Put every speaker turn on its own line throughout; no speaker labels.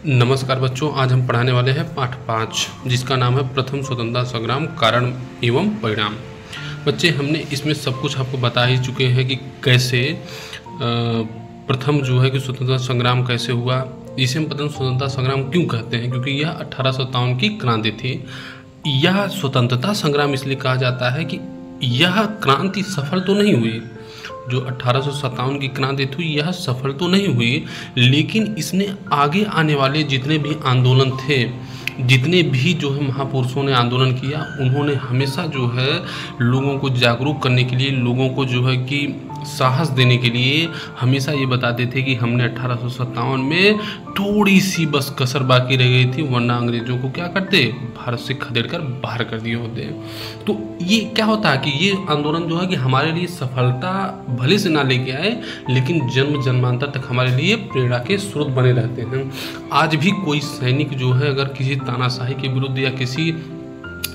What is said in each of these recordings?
नमस्कार बच्चों, आज हम पढ़ाने वाले हैं पाठ 5 जिसका नाम है प्रथम स्वतंत्रता संग्राम कारण एवं परिणाम। बच्चे, हमने इसमें सब कुछ आपको बता ही चुके हैं कि कैसे प्रथम जो है कि स्वतंत्रता संग्राम कैसे हुआ। इसे हम प्रथम स्वतंत्रता संग्राम क्यों कहते हैं? क्योंकि यह 1857 की क्रांति थी। यह स्वतंत्रता संग्राम इसलिए कहा जाता है कि यह क्रांति सफल तो नहीं हुई, जो 1857 की क्रांति थी यह सफल तो नहीं हुई, लेकिन इसने आगे आने वाले जितने भी आंदोलन थे, जितने भी जो है महापुरुषों ने आंदोलन किया, उन्होंने हमेशा जो है लोगों को जागरूक करने के लिए, लोगों को जो है कि साहस देने के लिए हमेशा ये बताते थे कि हमने 1857 में थोड़ी सी बस कसर बाकी रह गई थी, वरना अंग्रेजों को क्या करते, भारत से खदेड़ कर बाहर कर दिए होते। तो ये क्या होता है कि ये आंदोलन जो है कि हमारे लिए सफलता भले से ना लेके आए, लेकिन जन्म जन्मांतर तक हमारे लिए प्रेरणा के स्रोत बने रहते हैं। आज भी कोई सैनिक जो है अगर किसी तानाशाही के विरुद्ध या किसी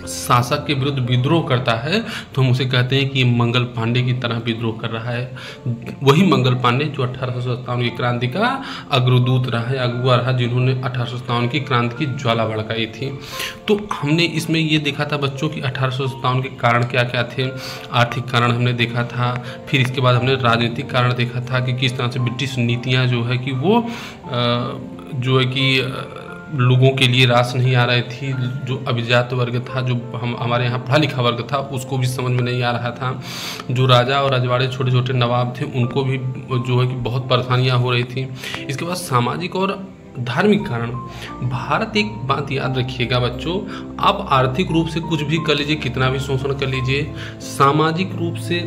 शासक के विरुद्ध विद्रोह करता है तो हम उसे कहते हैं कि मंगल पांडे की तरह विद्रोह कर रहा है। वही मंगल पांडे जो 1857 की क्रांति का अग्रदूत रहा है, अगुआ रहा, जिन्होंने 1857 की क्रांति की ज्वाला भड़काई थी। तो हमने इसमें ये देखा था बच्चों कि 1857 के कारण क्या क्या थे। आर्थिक कारण हमने देखा था, फिर इसके बाद हमने राजनीतिक कारण देखा था कि किस तरह से ब्रिटिश नीतियाँ जो है कि वो जो है कि लोगों के लिए रास नहीं आ रही थी। जो अभिजात वर्ग था, जो हमारे यहाँ पढ़ा लिखा वर्ग था, उसको भी समझ में नहीं आ रहा था। जो राजा और रजवाड़े छोटे छोटे नवाब थे, उनको भी जो है कि बहुत परेशानियाँ हो रही थी। इसके बाद सामाजिक और धार्मिक कारण। भारत, एक बात याद रखिएगा बच्चों, आप आर्थिक रूप से कुछ भी कर लीजिए, कितना भी शोषण कर लीजिए, सामाजिक रूप से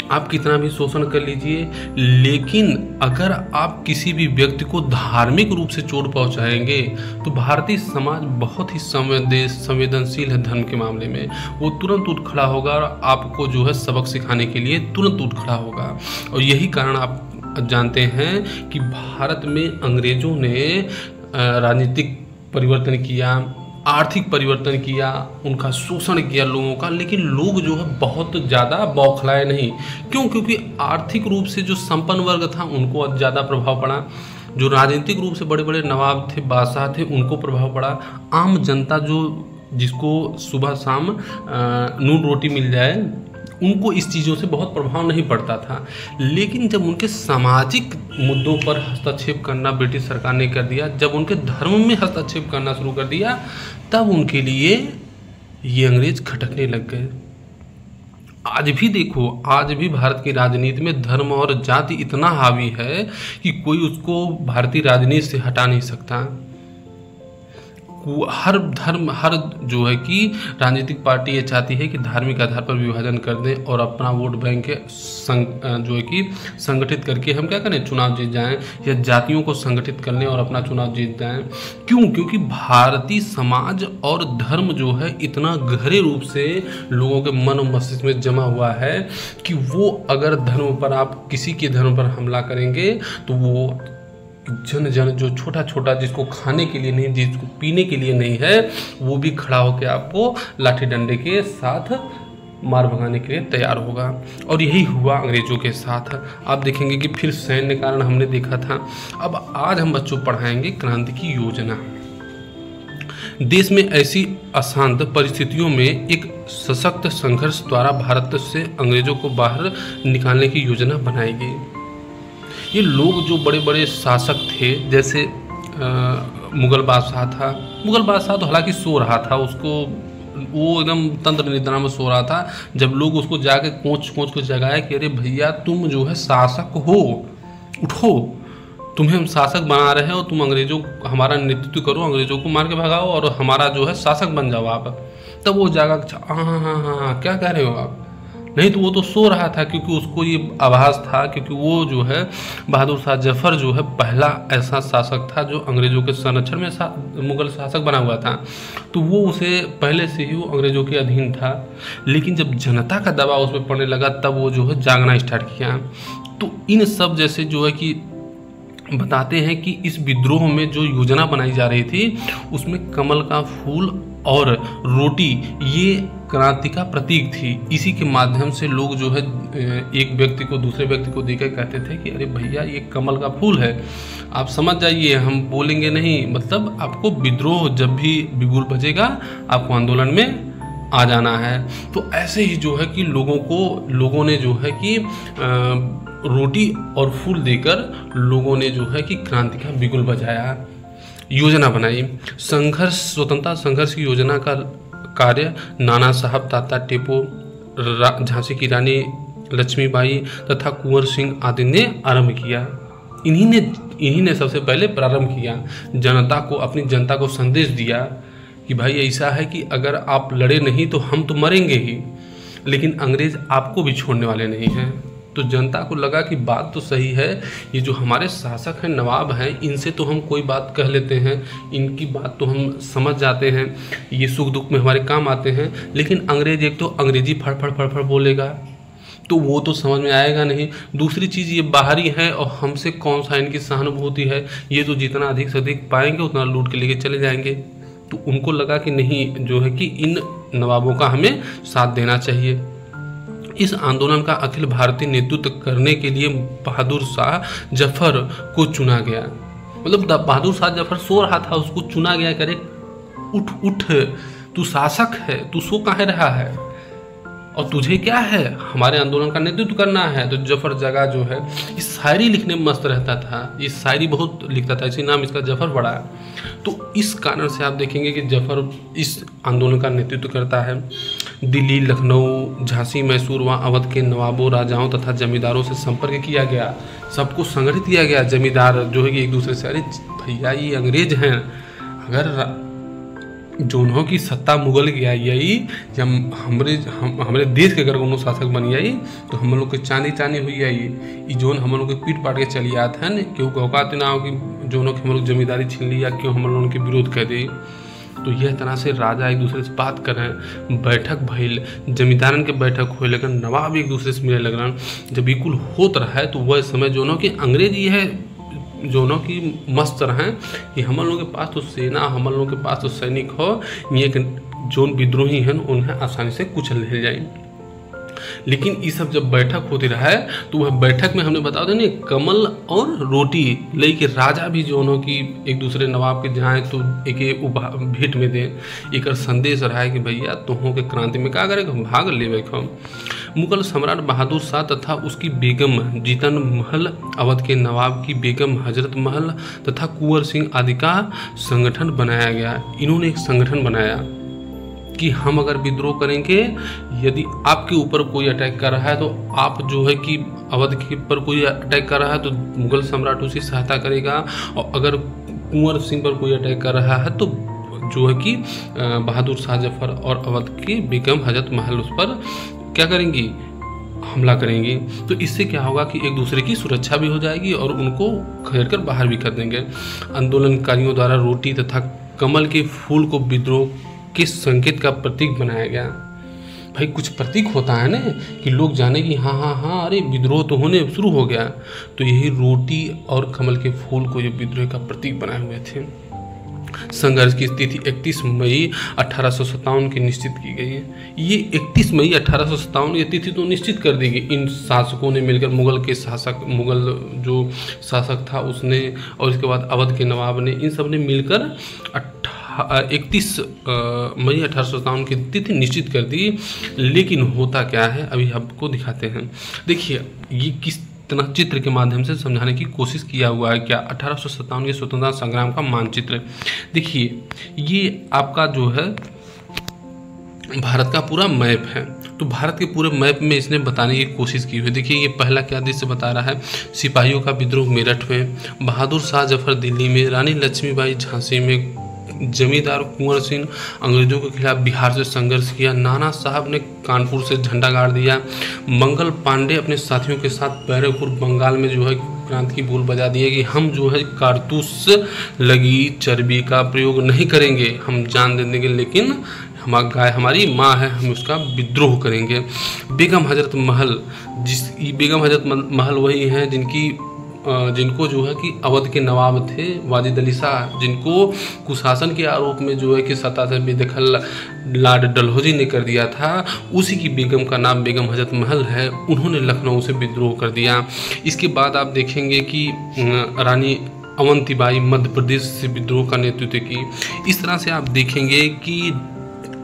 आप कितना भी शोषण कर लीजिए, लेकिन अगर आप किसी भी व्यक्ति को धार्मिक रूप से चोट पहुंचाएंगे तो भारतीय समाज बहुत ही संवेदनशील है धर्म के मामले में। वो तुरंत उठ खड़ा होगा और आपको जो है सबक सिखाने के लिए तुरंत उठ खड़ा होगा। और यही कारण आप जानते हैं कि भारत में अंग्रेजों ने राजनीतिक परिवर्तन किया, आर्थिक परिवर्तन किया, उनका शोषण किया लोगों का, लेकिन लोग जो है बहुत ज़्यादा बौखलाए नहीं। क्यों? क्योंकि आर्थिक रूप से जो संपन्न वर्ग था उनको ज़्यादा प्रभाव पड़ा, जो राजनीतिक रूप से बड़े बड़े नवाब थे, बादशाह थे, उनको प्रभाव पड़ा। आम जनता जो जिसको सुबह शाम नून रोटी मिल जाए, उनको इस चीज़ों से बहुत प्रभाव नहीं पड़ता था। लेकिन जब उनके सामाजिक मुद्दों पर हस्तक्षेप करना ब्रिटिश सरकार ने कर दिया, जब उनके धर्म में हस्तक्षेप करना शुरू कर दिया, तब उनके लिए ये अंग्रेज खटकने लग गए। आज भी देखो, आज भी भारत की राजनीति में धर्म और जाति इतना हावी है कि कोई उसको भारतीय राजनीति से हटा नहीं सकता। हर धर्म, हर जो है कि राजनीतिक पार्टी ये चाहती है कि धार्मिक आधार पर विभाजन कर दें और अपना वोट बैंक जो है कि संगठित करके हम क्या करें, चुनाव जीत जाएं, या जातियों को संगठित कर लें और अपना चुनाव जीत जाएं। क्यों? क्योंकि भारतीय समाज और धर्म जो है इतना गहरे रूप से लोगों के मन और मस्तिष्क में जमा हुआ है कि वो अगर धर्म पर, आप किसी के धर्म पर हमला करेंगे तो वो जन जो छोटा छोटा, जिसको खाने के लिए नहीं, जिसको पीने के लिए नहीं है, वो भी खड़ा होकर आपको लाठी डंडे के साथ मार भगाने के लिए तैयार होगा। और यही हुआ अंग्रेजों के साथ। आप देखेंगे कि फिर सैन्य कारण हमने देखा था। अब आज हम बच्चों पढ़ाएंगे क्रांति की योजना। देश में ऐसी अशांत परिस्थितियों में एक सशक्त संघर्ष द्वारा भारत से अंग्रेजों को बाहर निकालने की योजना बनाई गई। ये लोग जो बड़े बड़े शासक थे, जैसे मुगल बादशाह था, मुगल बादशाह तो हालांकि सो रहा था, उसको वो एकदम तंत्र निद्रा में सो रहा था। जब लोग उसको जाके कोच को जगाए कि अरे भैया, तुम जो है शासक हो, उठो, तुम्हें हम शासक बना रहे हैं और तुम अंग्रेजों, हमारा नेतृत्व करो, अंग्रेजों को मार के भगाओ और हमारा जो है शासक बन जाओ आप। तब वो जागा, हाँ, क्या कह रहे हो आप? नहीं तो वो तो सो रहा था, क्योंकि उसको ये आभास था, क्योंकि वो जो है बहादुर शाह जफर जो है पहला ऐसा शासक था जो अंग्रेजों के संरक्षण में मुगल शासक बना हुआ था। तो वो उसे पहले से ही वो अंग्रेजों के अधीन था। लेकिन जब जनता का दबाव उस पर पड़ने लगा, तब वो जो है जागना स्टार्ट किया। तो इन सब जैसे जो है कि बताते हैं कि इस विद्रोह में जो योजना बनाई जा रही थी, उसमें कमल का फूल और रोटी, ये क्रांति का प्रतीक थी। इसी के माध्यम से लोग जो है एक व्यक्ति को दूसरे व्यक्ति को देखकर कहते थे कि अरे भैया ये कमल का फूल है, आप समझ जाइए, हम बोलेंगे नहीं। मतलब आपको विद्रोह जब भी बिगुल बजेगा आपको आंदोलन में आ जाना है। तो ऐसे ही जो है कि लोगों ने जो है कि रोटी और फूल देकर लोगों ने जो है कि क्रांति का बिगुल बजाया, योजना बनाई। स्वतंत्रता संघर्ष की योजना का कार्य नाना साहब, तात्या टोपे, झांसी की रानी लक्ष्मीबाई तथा कुंवर सिंह आदि ने आरंभ किया। इन्हीं ने सबसे पहले प्रारंभ किया। अपनी जनता को संदेश दिया कि भाई ऐसा है कि अगर आप लड़े नहीं तो हम तो मरेंगे ही, लेकिन अंग्रेज आपको भी छोड़ने वाले नहीं हैं। तो जनता को लगा कि बात तो सही है, ये जो हमारे शासक हैं, नवाब हैं, इनसे तो हम कोई बात कह लेते हैं, इनकी बात तो हम समझ जाते हैं, ये सुख दुख में हमारे काम आते हैं, लेकिन अंग्रेज एक तो अंग्रेजी फड़ बोलेगा तो वो तो समझ में आएगा नहीं। दूसरी चीज़ ये बाहरी है और हमसे कौन सा इनकी सहानुभूति है, ये तो जितना अधिक से अधिक पाएंगे उतना लूट के लेके चले जाएंगे। तो उनको लगा कि नहीं, जो है कि इन नवाबों का हमें साथ देना चाहिए। इस आंदोलन का अखिल भारतीय नेतृत्व करने के लिए बहादुर शाह जफर को चुना गया। मतलब बहादुर शाह जफर सो रहा था, उसको चुना गया, करे उठ, तू शासक है, तू सो काहे रहा है और तुझे क्या है, हमारे आंदोलन का नेतृत्व करना है। तो जफर जगह जो है इस शायरी लिखने में मस्त रहता था, ये शायरी बहुत लिखता था, इसी नाम इसका जफर पड़ा है। तो इस कारण से आप देखेंगे कि जफर इस आंदोलन का नेतृत्व करता है। दिल्ली, लखनऊ, झांसी, मैसूर व अवध के नवाबों, राजाओं तथा जमींदारों से संपर्क किया गया, सबको संगठित किया गया। जमींदार जो है कि एक दूसरे से, अरे भैया ये अंग्रेज हैं, अगर जोनों की सत्ता मुगल की आई आई, जब हमारे देश के अगर कोनो शासक बन आई तो हम लोग के चांदी हुई आई, जोन हम लोग के पीट पाट के चली आते हैं, क्यों औकात ना हो कि जोनों की हम लोग जमींदारी छीन ली या क्यों हम लोगों के विरोध कर दी। तो यह तरह से राजा एक दूसरे से बात कर रहे हैं, बैठक भइल, जमींदारन के बैठक हुए, लेकिन नवाब एक दूसरे से मिले लग रहा है। जब बिल्कुल होत रहा है तो वह समय जोनों की अंग्रेज ये है जोनों की मस्त रहें कि हम लोगों के पास तो सेना, हम लोगों के पास तो सैनिक हो, ये जोन विद्रोही हैं उन्हें आसानी से कुचल ले जाए। लेकिन ये सब जब बैठक होती रहा है तो वह बैठक में हमने बता दें कमल और रोटी लेके राजा भी जोनों की एक दूसरे नवाब के जाए तो एक भेंट में दें। एक संदेश रहा है कि भैया तुहों के क्रांति में क्या करेगा, भाग ले। मुगल सम्राट बहादुर शाह तथा उसकी बेगम जीतन महल, अवध के नवाब की बेगम हजरत महल तथा कुंवर सिंह आदि का संगठन बनाया गया। इन्होंने एक संगठन बनाया कि हम अगर विद्रोह करेंगे, यदि आपके ऊपर कोई अटैक कर रहा है तो आप जो है कि अवध के ऊपर कोई अटैक कर रहा है तो मुगल सम्राट उसकी सहायता करेगा, और अगर कुंवर सिंह पर कोई अटैक कर रहा है तो जो है कि बहादुर शाह जफर और अवध की बेगम हजरत महल उस पर क्या करेंगी, हमला करेंगी। तो इससे क्या होगा कि एक दूसरे की सुरक्षा भी हो जाएगी और उनको घेर कर बाहर भी कर देंगे। आंदोलनकारियों द्वारा रोटी तथा कमल के फूल को विद्रोह के संकेत का प्रतीक बनाया गया। भाई कुछ प्रतीक होता है ना कि लोग जाने कि हाँ अरे विद्रोह तो होने शुरू हो गया। तो यही रोटी और कमल के फूल को ये विद्रोह का प्रतीक बनाए हुए थे। संघर्ष की तिथि 31 मई 1857 की निश्चित की गई है। ये 31 मई 1857 की तिथि तो निश्चित कर दी गई। इन शासकों ने मिलकर, मुगल जो शासक था उसने और इसके बाद अवध के नवाब ने, इन सब ने मिलकर 31 मई 1857 की तिथि निश्चित कर दी। लेकिन होता क्या है अभी आपको दिखाते हैं। देखिए ये किस चित्र के माध्यम से समझाने की कोशिश किया हुआ है। क्या 1857 के स्वतंत्रता संग्राम का मानचित्र। देखिए ये आपका जो है भारत का पूरा मैप है। तो भारत के पूरे मैप में इसने बताने की कोशिश की हुई। देखिए ये पहला क्या दृश्य बता रहा है, सिपाहियों का विद्रोह मेरठ में, बहादुर शाह जफर दिल्ली में, रानी लक्ष्मीबाई झांसी में, जमींदार कुंवर सिंह अंग्रेजों के खिलाफ बिहार से संघर्ष किया, नाना साहब ने कानपुर से झंडा गाड़ दिया, मंगल पांडे अपने साथियों के साथ बैरकपुर बंगाल में जो है क्रांति की बोल बजा दिए कि हम जो है कारतूस लगी चर्बी का प्रयोग नहीं करेंगे, हम जान दे देंगे, लेकिन गाय हमारी माँ है, हम उसका विद्रोह करेंगे। बेगम हजरत महल, बेगम हजरत महल वही हैं जिनकी जिनको जो है कि अवध के नवाब थे वाजिद अली शाह, जिनको कुशासन के आरोप में जो है कि सत्ता से बेदखल लॉर्ड डलहौजी ने कर दिया था, उसी की बेगम का नाम बेगम हजरत महल है। उन्होंने लखनऊ से विद्रोह कर दिया। इसके बाद आप देखेंगे कि रानी अवंतीबाई मध्य प्रदेश से विद्रोह का नेतृत्व की। इस तरह से आप देखेंगे कि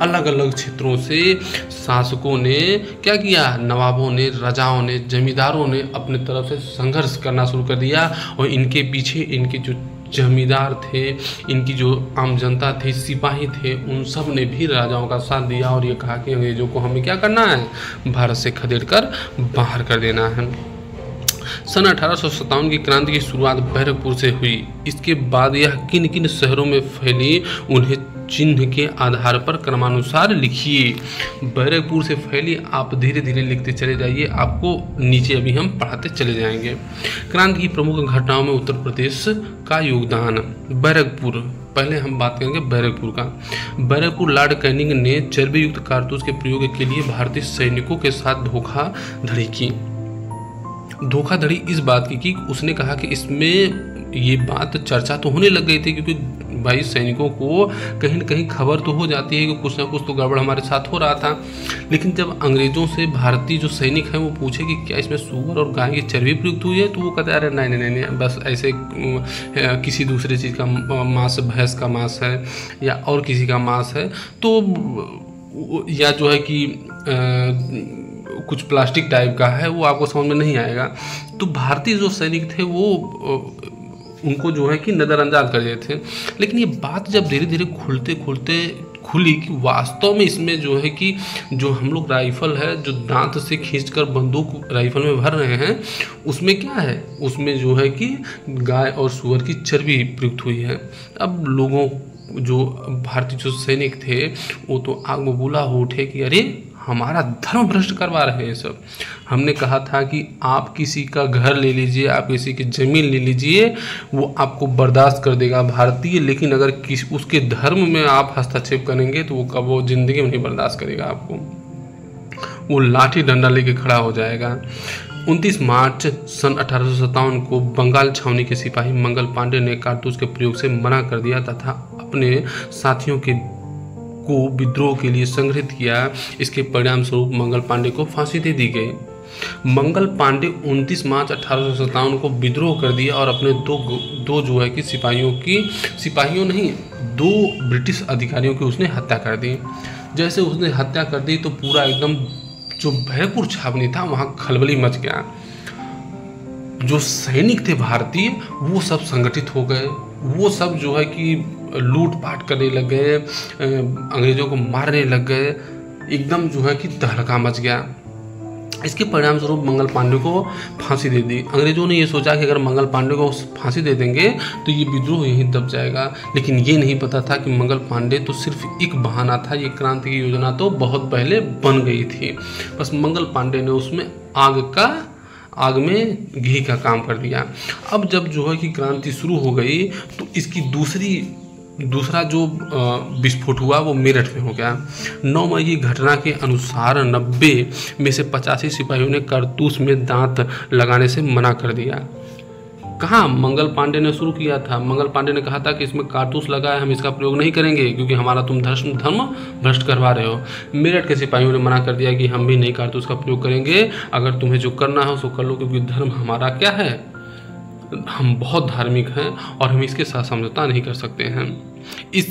अलग अलग क्षेत्रों से शासकों ने क्या किया, नवाबों ने, राजाओं ने, जमींदारों ने अपने तरफ से संघर्ष करना शुरू कर दिया। और इनके पीछे इनके जो जमींदार थे, इनकी जो आम जनता थी, सिपाही थे, उन सब ने भी राजाओं का साथ दिया और ये कहा कि अंग्रेजों को हमें क्या करना है, भारत से खदेड़ कर बाहर कर देना है। सन 1857 की क्रांति की शुरुआत बैरकपुर से हुई। इसके बाद यह किन किन शहरों में फैली, उन्हें चिन्ह के आधार पर क्रमानुसार लिखिए। बैरकपुर से फैली, आप धीरे धीरे लिखते चले जाइए, आपको नीचे अभी हम पढ़ाते चले जाएंगे। क्रांति की प्रमुख घटनाओं में उत्तर प्रदेश का योगदान। बैरकपुर, पहले हम बात करेंगे बैरकपुर का। बैरकपुर लॉर्ड कैनिंग ने चर्बी युक्त कारतूस के प्रयोग के लिए भारतीय सैनिकों के साथ धोखाधड़ी की। धोखाधड़ी इस बात की कि उसने कहा कि इसमें ये बात चर्चा तो होने लग गई थी, क्योंकि भाई सैनिकों को कहीं न कहीं खबर तो हो जाती है कि कुछ ना कुछ तो गड़बड़ हमारे साथ हो रहा था। लेकिन जब अंग्रेज़ों से भारतीय जो सैनिक हैं वो पूछे कि क्या इसमें सूअर और गाय की चर्बी प्रयुक्त हुई है, तो वो कहते अरे नहीं नहीं नहीं, बस ऐसे किसी दूसरे चीज़ का मांस, भैंस का मांस है या और किसी का मांस है, तो या जो है कि कुछ प्लास्टिक टाइप का है, वो आपको समझ में नहीं आएगा। तो भारतीय जो सैनिक थे वो उनको जो है कि नज़रअंदाज कर देते थे। लेकिन ये बात जब धीरे धीरे खुली कि वास्तव में इसमें जो है कि जो हम लोग राइफ़ल है, जो दांत से खींचकर बंदूक राइफ़ल में भर रहे हैं, उसमें क्या है, उसमें जो है कि गाय और सूअर की चर्बी प्रयुक्त हुई है। अब लोगों, जो भारतीय जो सैनिक थे, वो तो आग बबूला हो उठे कि अरे हमारा धर्म भ्रष्ट करवा रहे हैं ये सब। हमने कहा था कि आप किसी का घर ले लीजिए, आप किसी की ज़मीन ले लीजिए, वो आपको बर्दाश्त कर देगा भारतीय, लेकिन अगर किसी उसके धर्म में आप हस्तक्षेप करेंगे तो वो कब, वो ज़िंदगी में नहीं बर्दाश्त करेगा आपको, वो लाठी डंडा लेके खड़ा हो जाएगा। 29 मार्च सन 1857 को बंगाल छावनी के सिपाही मंगल पांडे ने कारतूस के प्रयोग से मना कर दिया तथा अपने साथियों को विद्रोह के लिए संगठित किया। इसके परिणाम स्वरूप मंगल पांडे को फांसी दे दी गई। मंगल पांडे 29 मार्च 1857 को विद्रोह कर दिया और अपने दो जो है कि सिपाहियों नहीं, 2 ब्रिटिश अधिकारियों की उसने हत्या कर दी। जैसे उसने हत्या कर दी तो पूरा एकदम जो बैरकपुर छावनी था वहाँ खलबली मच गया। जो सैनिक थे भारतीय, वो सब संगठित हो गए, वो सब जो है कि लूटपाट करने लग गए, अंग्रेज़ों को मारने लग गए, एकदम जो है कि तहलका मच गया। इसके परिणाम स्वरूप मंगल पांडे को फांसी दे दी। अंग्रेज़ों ने ये सोचा कि अगर मंगल पांडे को फांसी दे देंगे तो ये विद्रोह यहीं दब जाएगा, लेकिन ये नहीं पता था कि मंगल पांडे तो सिर्फ एक बहाना था, ये क्रांति की योजना तो बहुत पहले बन गई थी। बस मंगल पांडे ने उसमें आग में घी का काम कर दिया। अब जब जो है कि क्रांति शुरू हो गई तो इसकी दूसरा जो विस्फोट हुआ वो मेरठ में हो गया। 9 मई की घटना के अनुसार 90 में से 85 सिपाहियों ने कारतूस में दांत लगाने से मना कर दिया। कहाँ मंगल पांडे ने शुरू किया था। मंगल पांडे ने कहा था कि इसमें कारतूस लगा है, हम इसका प्रयोग नहीं करेंगे क्योंकि हमारा तुम धर्म भ्रष्ट करवा रहे हो। मेरठ के सिपाहियों ने मना कर दिया कि हम भी नहीं कारतूस का प्रयोग करेंगे, अगर तुम्हें जो करना है उसको कर लो, क्योंकि धर्म हमारा क्या है, हम बहुत धार्मिक हैं और हम इसके साथ समझौता नहीं कर सकते हैं। इस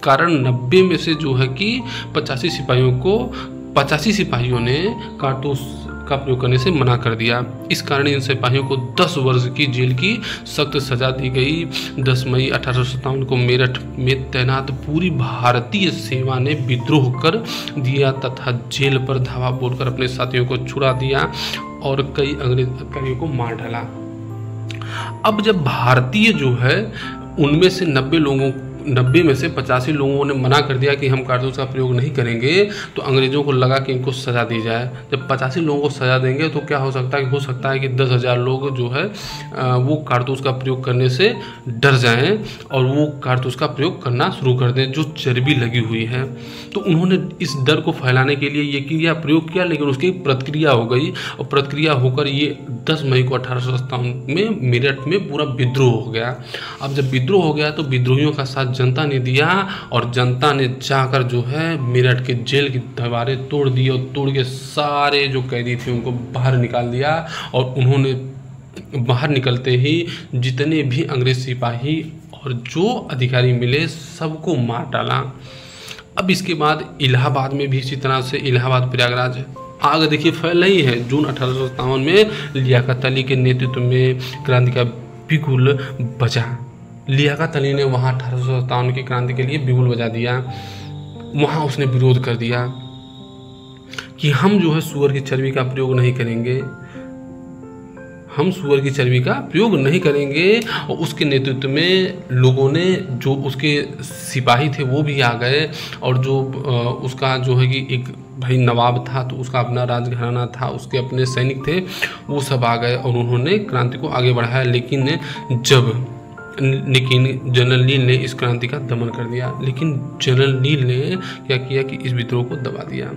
कारण 90 में से जो है कि 85 सिपाहियों ने कारतूस का प्रयोग करने से मना कर दिया। इस कारण इन सिपाहियों को 10 वर्ष की जेल की सख्त सजा दी गई। 10 मई 1857 को मेरठ में तैनात पूरी भारतीय सेना ने विद्रोह कर दिया तथा जेल पर धावा बोलकर अपने साथियों को छुड़ा दिया और कई अंग्रेज अधिकारियों को मार डाला। अब जब भारतीय जो है उनमें से 90 लोगों 90 में से 85 लोगों ने मना कर दिया कि हम कारतूस का प्रयोग नहीं करेंगे, तो अंग्रेज़ों को लगा कि इनको सज़ा दी जाए। जब 85 लोगों को सज़ा देंगे तो क्या हो सकता है कि 10,000 लोग जो है वो कारतूस का प्रयोग करने से डर जाएं और वो कारतूस का प्रयोग करना शुरू कर दें जो चर्बी लगी हुई है। तो उन्होंने इस डर को फैलाने के लिए ये प्रयोग किया, लेकिन उसकी प्रतिक्रिया हो गई और प्रतिक्रिया होकर ये 10 मई को 1857 में मेरठ में पूरा विद्रोह हो गया। अब जब विद्रोह हो गया तो विद्रोहियों का साथ जनता ने दिया और जनता ने जाकर जो है मेरठ के जेल की दीवारें तोड़ दी और तोड़ के सारे जो कैदी थे उनको बाहर निकाल दिया। और उन्होंने बाहर निकलते ही जितने भी अंग्रेज सिपाही और जो अधिकारी मिले सबको मार डाला। अब इसके बाद इलाहाबाद में भी इसी तरह से इलाहाबाद प्रयागराज आग देखिए फैल रही है। जून 1857 में लियाकत अली के नेतृत्व में क्रांति का बिगुल बजा। लियाकत अली ने वहाँ 1857 की क्रांति के लिए बिगुल बजा दिया। वहाँ उसने विरोध कर दिया कि हम जो है सूअर की चर्बी का प्रयोग नहीं करेंगे, हम सूअर की चर्बी का प्रयोग नहीं करेंगे। और उसके नेतृत्व में लोगों ने, जो उसके सिपाही थे वो भी आ गए और जो उसका जो है कि एक भाई नवाब था तो उसका अपना राजघराना था, उसके अपने सैनिक थे, वो सब आ गए और उन्होंने क्रांति को आगे बढ़ाया। लेकिन जनरल नील ने इस क्रांति का दमन कर दिया। लेकिन जनरल नील ने क्या किया कि इस विद्रोह को दबा दिया।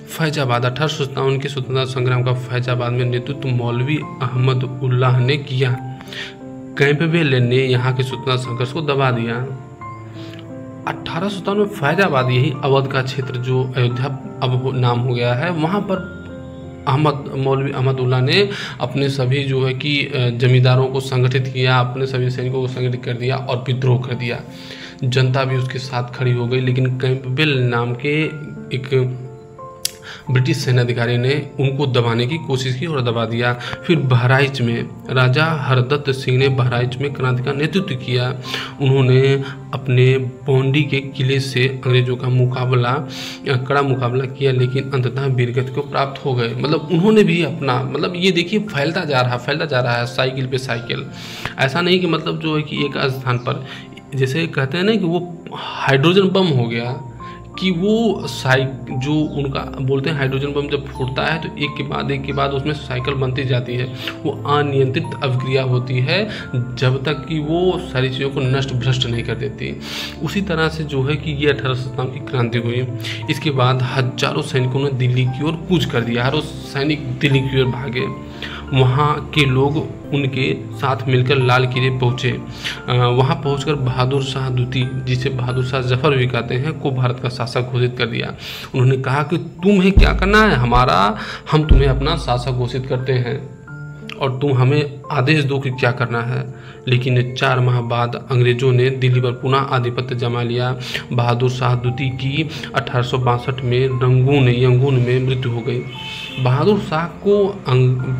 फैजाबाद 1857 के स्वतंत्रता संग्राम का फैजाबाद में नेतृत्व मौलवी अहमद उल्लाह ने किया। कैंपबेल ने यहाँ के स्वतंत्रता संघर्ष को दबा दिया। 1857 में फैजाबाद, यही अवध का क्षेत्र जो अयोध्या अब नाम हो गया है, वहाँ पर मौलवी अहमद उल्लाह ने अपने सभी जो है कि जमींदारों को संगठित किया, अपने सभी सैनिकों को संगठित कर दिया और विद्रोह कर दिया। जनता भी उसके साथ खड़ी हो गई। लेकिन कैंपबेल नाम के एक ब्रिटिश सेनाधिकारी ने उनको दबाने की कोशिश की और दबा दिया। फिर बहराइच में राजा हरदत्त सिंह ने बहराइच में क्रांति का नेतृत्व किया। उन्होंने अपने बॉन्डी के किले से अंग्रेजों का कड़ा मुकाबला किया, लेकिन अंततः वीरगति को प्राप्त हो गए। मतलब उन्होंने भी अपना, मतलब ये देखिए फैलता जा रहा है साइकिल पे साइकिल। ऐसा नहीं कि मतलब जो है कि एक स्थान पर, जैसे कहते हैं ना कि वो हाइड्रोजन बम हो गया, कि वो जो उनका बोलते हैं हाइड्रोजन बम जब फूटता है तो एक के बाद उसमें साइकिल बनती जाती है। वो अनियंत्रित अभिक्रिया होती है जब तक कि वो सारी चीज़ों को नष्ट भ्रष्ट नहीं कर देती। उसी तरह से जो है कि ये 1857 की क्रांति हुई। इसके बाद हजारों सैनिकों ने दिल्ली की ओर कूच कर दिया। हर सैनिक दिल्ली की ओर भागे। वहाँ के लोग उनके साथ मिलकर लाल किले पहुँचे। वहाँ पहुँचकर बहादुर शाह द्वितीय, जिसे बहादुर शाह जफर भी कहते हैं, को भारत का शासक घोषित कर दिया। उन्होंने कहा कि तुम्हें क्या करना है, हम तुम्हें अपना शासक घोषित करते हैं और तुम हमें आदेश दो कि क्या करना है। लेकिन 4 माह बाद अंग्रेजों ने दिल्ली पर पुनः आधिपत्य जमा लिया। बहादुर शाह द्वितीय की 1862 में यंगून में मृत्यु हो गई। बहादुर शाह को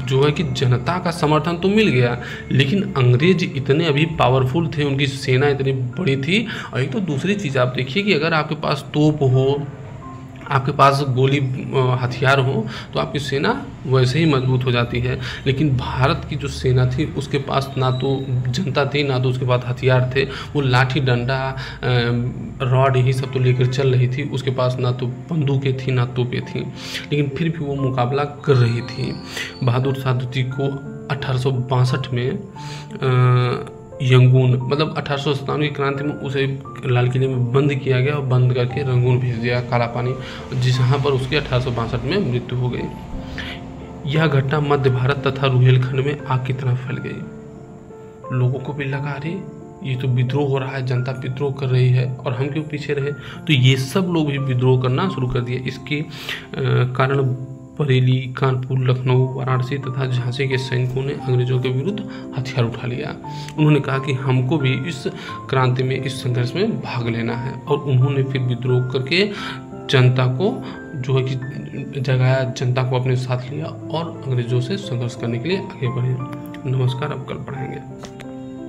जो है कि जनता का समर्थन तो मिल गया, लेकिन अंग्रेज इतने अभी पावरफुल थे, उनकी सेना इतनी बड़ी थी। और एक तो दूसरी चीज़ आप देखिए कि अगर आपके पास तोप हो, आपके पास गोली हथियार हो, तो आपकी सेना वैसे ही मजबूत हो जाती है। लेकिन भारत की जो सेना थी उसके पास ना तो जनता थी, ना तो उसके पास हथियार थे। वो लाठी डंडा रॉड यही सब तो लेकर चल रही थी। उसके पास ना तो बंदूकें थी ना तोपें थी, लेकिन फिर भी वो मुकाबला कर रही थी। बहादुर शाह द्वितीय को 1862 में यंगून, मतलब 1857 की क्रांति में उसे लाल किले में बंद किया गया और बंद करके रंगून भेज दिया, काला पानी, जहाँ पर उसकी 1862 में मृत्यु हो गई। यह घटना मध्य भारत तथा रुहेलखंड में आग की तरह फैल गई। लोगों को भी लगा अरे ये तो विद्रोह हो रहा है, जनता विद्रोह कर रही है और हम क्यों पीछे रहे। तो ये सब लोग भी विद्रोह करना शुरू कर दिए। इसके कारण बरेली, कानपुर, लखनऊ, वाराणसी तथा झांसी के सैनिकों ने अंग्रेजों के विरुद्ध हथियार उठा लिया। उन्होंने कहा कि हमको भी इस क्रांति में, इस संघर्ष में भाग लेना है। और उन्होंने फिर विद्रोह करके जनता को जो है कि जगाया, जनता को अपने साथ लिया और अंग्रेजों से संघर्ष करने के लिए आगे बढ़े। नमस्कार, अब कल पढ़ाएंगे।